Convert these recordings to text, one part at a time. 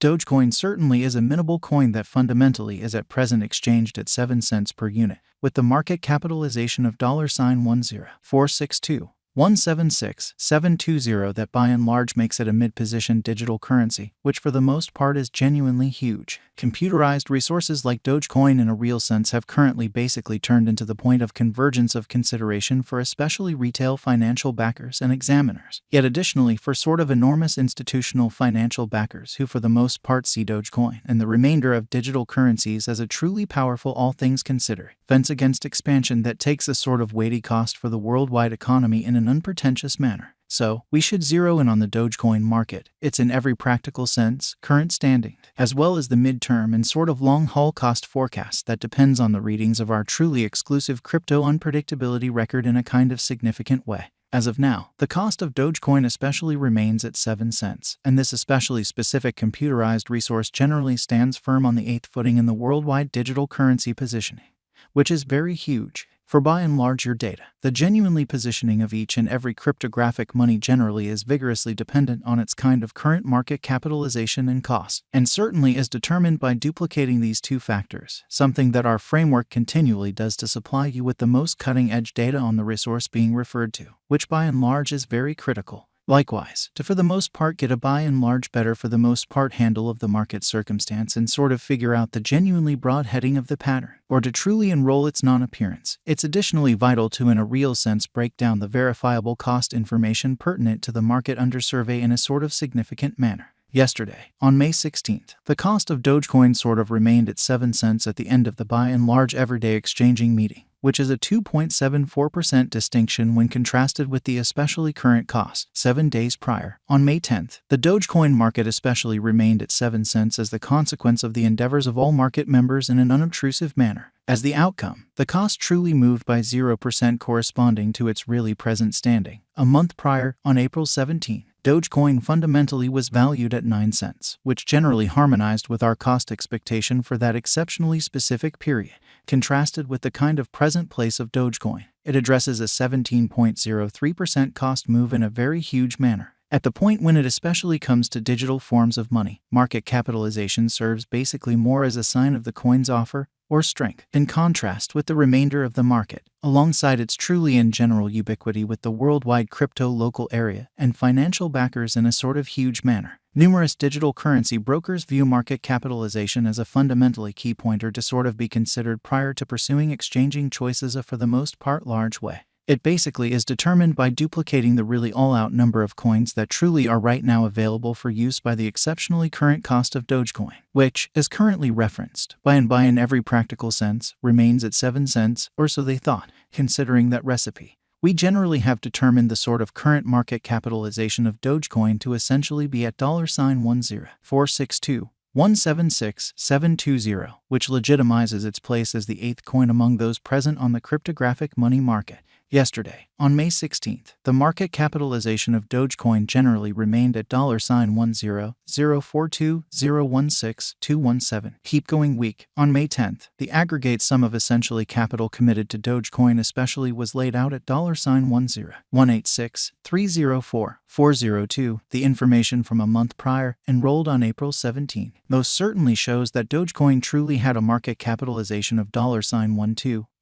Dogecoin certainly is a minable coin that fundamentally is at present exchanged at 7 cents per unit, with the market capitalization of $10,462,176,720 that by and large makes it a mid-position digital currency, which for the most part is genuinely huge. Computerized resources like Dogecoin in a real sense have currently basically turned into the point of convergence of consideration for especially retail financial backers and examiners. Yet additionally for sort of enormous institutional financial backers who for the most part see Dogecoin and the remainder of digital currencies as a truly powerful all things considered fence against expansion that takes a sort of weighty cost for the worldwide economy in an unpretentious manner. So, we should zero in on the Dogecoin market, its in every practical sense, current standing, as well as the midterm and sort of long-haul cost forecast that depends on the readings of our truly exclusive crypto unpredictability record in a kind of significant way. As of now, the cost of Dogecoin especially remains at 7 cents, and this especially specific computerized resource generally stands firm on the 8th footing in the worldwide digital currency positioning, which is very huge. For by and large your data, the genuinely positioning of each and every cryptographic money generally is vigorously dependent on its kind of current market capitalization and cost, and certainly is determined by duplicating these two factors, something that our framework continually does to supply you with the most cutting-edge data on the resource being referred to, which by and large is very critical. Likewise, to for the most part get a by and large better for the most part handle of the market circumstance and sort of figure out the genuinely broad heading of the pattern, or to truly enroll its non-appearance, it's additionally vital to in a real sense break down the verifiable cost information pertinent to the market under survey in a sort of significant manner. Yesterday, on May 16th, the cost of Dogecoin sort of remained at 7 cents at the end of the by and large everyday exchanging meeting, which is a 2.74% distinction when contrasted with the especially current cost 7 days prior. On May 10th, the Dogecoin market especially remained at 7 cents as the consequence of the endeavors of all market members in an unobtrusive manner. As the outcome, the cost truly moved by 0% corresponding to its really present standing. A month prior, on April 17, Dogecoin fundamentally was valued at 9 cents, which generally harmonized with our cost expectation for that exceptionally specific period. Contrasted with the kind of present place of Dogecoin, it addresses a 17.03% cost move in a very huge manner. At the point when it especially comes to digital forms of money, market capitalization serves basically more as a sign of the coin's offer or strength, in contrast with the remainder of the market, alongside its truly and general ubiquity with the worldwide crypto local area and financial backers in a sort of huge manner. Numerous digital currency brokers view market capitalization as a fundamentally key pointer to sort of be considered prior to pursuing exchanging choices a for the most part large way. It basically is determined by duplicating the really all-out number of coins that truly are right now available for use by the exceptionally current cost of Dogecoin, which, as currently referenced, by in every practical sense, remains at 7 cents, or so they thought. Considering that recipe, we generally have determined the sort of current market capitalization of Dogecoin to essentially be at $10,462,176,720, which legitimizes its place as the 8th coin among those present on the cryptographic money market. Yesterday, on May 16th, the market capitalization of Dogecoin generally remained at $10,042,016,217. Keep going week. On May 10th, the aggregate sum of essentially capital committed to Dogecoin especially was laid out at $10,186,304,402. The information from a month prior, enrolled on April 17, most certainly shows that Dogecoin truly had a market capitalization of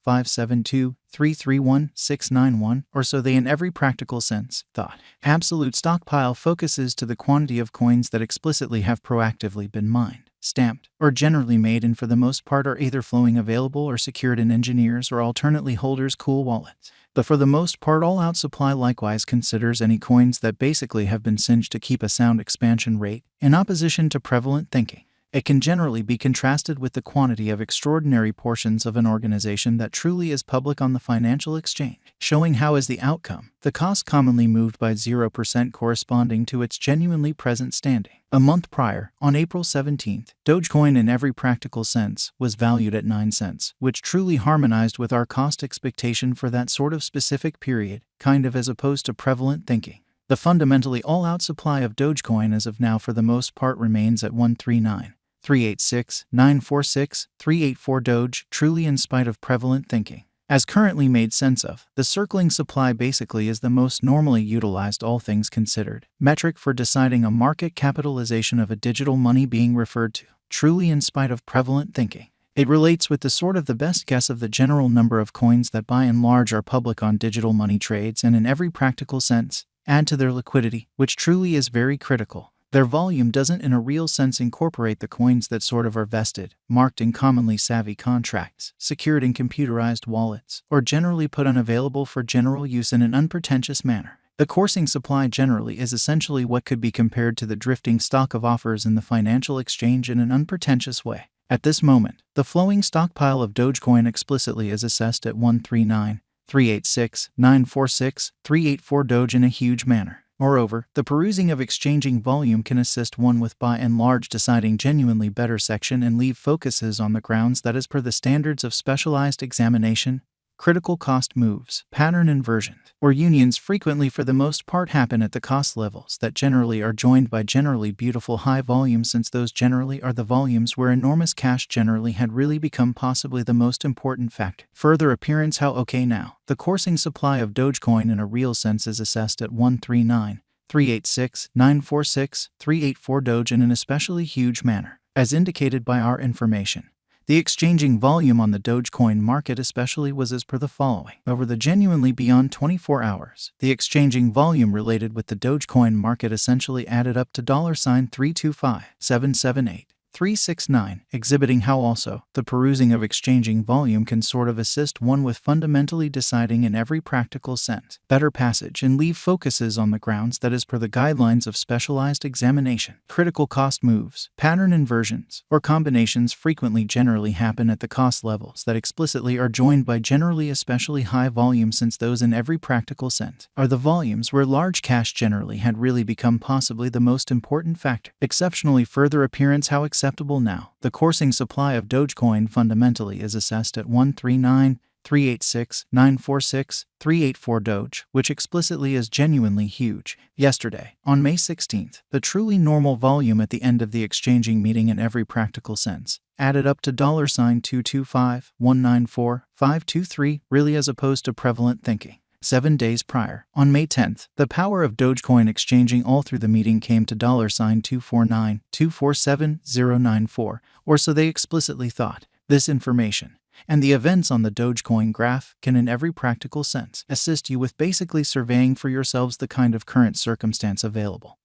$572,331,691, or so they in every practical sense thought. Absolute stockpile focuses to the quantity of coins that explicitly have proactively been mined, stamped, or generally made and for the most part are either flowing available or secured in engineers or alternately holders' cool wallets. But for the most part all-out supply likewise considers any coins that basically have been singed to keep a sound expansion rate, in opposition to prevalent thinking. It can generally be contrasted with the quantity of extraordinary portions of an organization that truly is public on the financial exchange, showing how as the outcome, the cost commonly moved by 0% corresponding to its genuinely present standing. A month prior, on April 17th, Dogecoin in every practical sense was valued at 9 cents, which truly harmonized with our cost expectation for that sort of specific period, kind of as opposed to prevalent thinking. The fundamentally all-out supply of Dogecoin as of now for the most part remains at 139,386,946,384 Doge, truly in spite of prevalent thinking. as currently made sense of. The circling supply basically is the most normally utilized, all things considered, metric for deciding a market capitalization of a digital money being referred to, truly in spite of prevalent thinking. It relates with the sort of the best guess of the general number of coins that by and large are public on digital money trades and in every practical sense add to their liquidity, which truly is very critical. Their volume doesn't in a real sense incorporate the coins that sort of are vested, marked in commonly savvy contracts, secured in computerized wallets, or generally put unavailable for general use in an unpretentious manner. The coursing supply generally is essentially what could be compared to the drifting stock of offers in the financial exchange in an unpretentious way. At this moment, the flowing stockpile of Dogecoin explicitly is assessed at 139,386,946,384 Doge in a huge manner. Moreover, the perusing of exchanging volume can assist one with by and large deciding genuinely better section and leave focuses on the grounds that as per the standards of specialized examination, critical cost moves, pattern inversions, or unions frequently for the most part happen at the cost levels that generally are joined by generally beautiful high volumes, since those generally are the volumes where enormous cash generally had really become possibly the most important factor. Further appearance how okay now, the coursing supply of Dogecoin in a real sense is assessed at 139,386,946,384 Doge in an especially huge manner, as indicated by our information. The exchanging volume on the Dogecoin market especially was as per the following. Over the genuinely beyond 24 hours, the exchanging volume related with the Dogecoin market essentially added up to $325,778,369, exhibiting how also the perusing of exchanging volume can sort of assist one with fundamentally deciding in every practical sense better passage and leave focuses on the grounds that as per the guidelines of specialized examination, critical cost moves, pattern inversions, or combinations frequently generally happen at the cost levels that explicitly are joined by generally especially high volume, since those in every practical sense are the volumes where large cash generally had really become possibly the most important factor. Exceptionally further appearance how acceptable now, the coursing supply of Dogecoin fundamentally is assessed at 139,386,946,384 Doge, which explicitly is genuinely huge. Yesterday, on May 16th, the truly normal volume at the end of the exchanging meeting in every practical sense added up to $225,194,523, really as opposed to prevalent thinking. 7 days prior, on May 10th, the power of Dogecoin exchanging all through the meeting came to $249,247,094, or so they explicitly thought. This information and the events on the Dogecoin graph can in every practical sense assist you with basically surveying for yourselves the kind of current circumstance available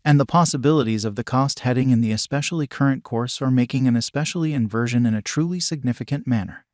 and the possibilities of the cost heading in the especially current course or making an especially inversion in a truly significant manner.